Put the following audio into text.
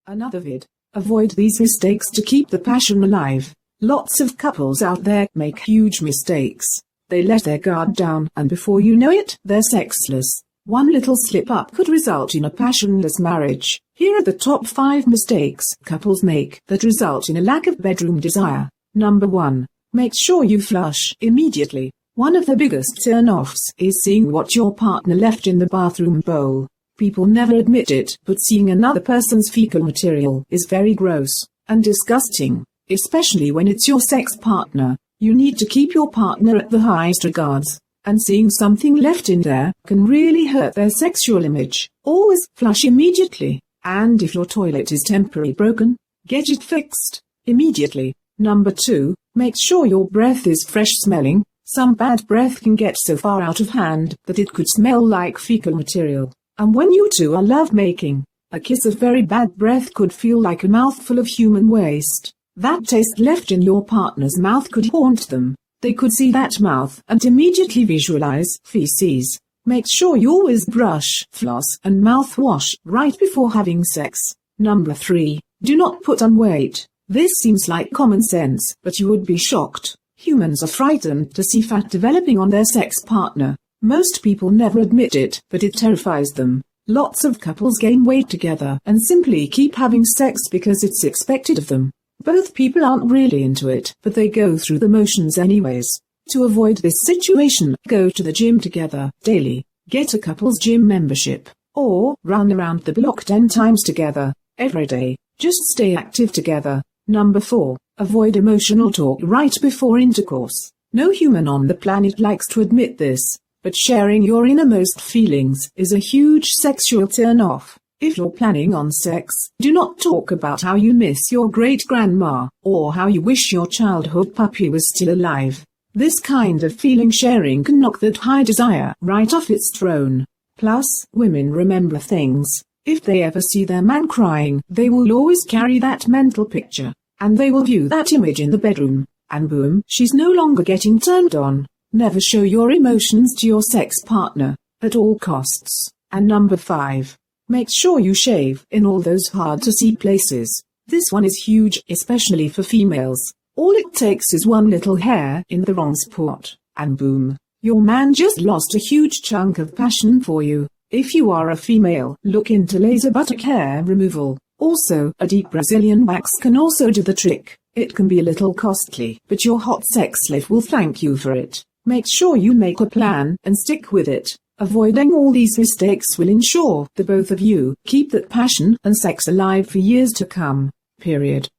Another vid. Avoid these mistakes to keep the passion alive. Lots of couples out there make huge mistakes. They let their guard down, and before you know it, they're sexless. One little slip-up could result in a passionless marriage. Here are the top 5 mistakes couples make that result in a lack of bedroom desire. Number 1. Make sure you flush immediately. One of the biggest turn-offs is seeing what your partner left in the bathroom bowl. People never admit it, but seeing another person's fecal material is very gross and disgusting, especially when it's your sex partner. You need to keep your partner at the highest regards, and seeing something left in there can really hurt their sexual image. Always flush immediately, and if your toilet is temporarily broken, get it fixed immediately. Number 2, make sure your breath is fresh smelling. Some bad breath can get so far out of hand that it could smell like fecal material. And when you two are lovemaking, a kiss of very bad breath could feel like a mouthful of human waste. That taste left in your partner's mouth could haunt them. They could see that mouth and immediately visualize feces. Make sure you always brush, floss, and mouthwash right before having sex. Number 3, do not put on weight. This seems like common sense, but you would be shocked. Humans are frightened to see fat developing on their sex partner. Most people never admit it, but it terrifies them. Lots of couples gain weight together and simply keep having sex because it's expected of them. Both people aren't really into it, but they go through the motions anyways. To avoid this situation, go to the gym together daily. Get a couple's gym membership, or run around the block 10 times together every day. Just stay active together. Number 4, avoid emotional talk right before intercourse. No human on the planet likes to admit this, but sharing your innermost feelings is a huge sexual turn-off. If you're planning on sex, do not talk about how you miss your great-grandma, or how you wish your childhood puppy was still alive. This kind of feeling sharing can knock that high desire right off its throne. Plus, women remember things. If they ever see their man crying, they will always carry that mental picture, and they will view that image in the bedroom, and boom, she's no longer getting turned on. Never show your emotions to your sex partner, at all costs. And number 5, make sure you shave in all those hard-to-see places. This one is huge, especially for females. All it takes is one little hair in the wrong spot, and boom, your man just lost a huge chunk of passion for you. If you are a female, look into laser buttock hair removal. Also, a deep Brazilian wax can also do the trick. It can be a little costly, but your hot sex life will thank you for it. Make sure you make a plan and stick with it. Avoiding all these mistakes will ensure that both of you keep that passion and sex alive for years to come. Period.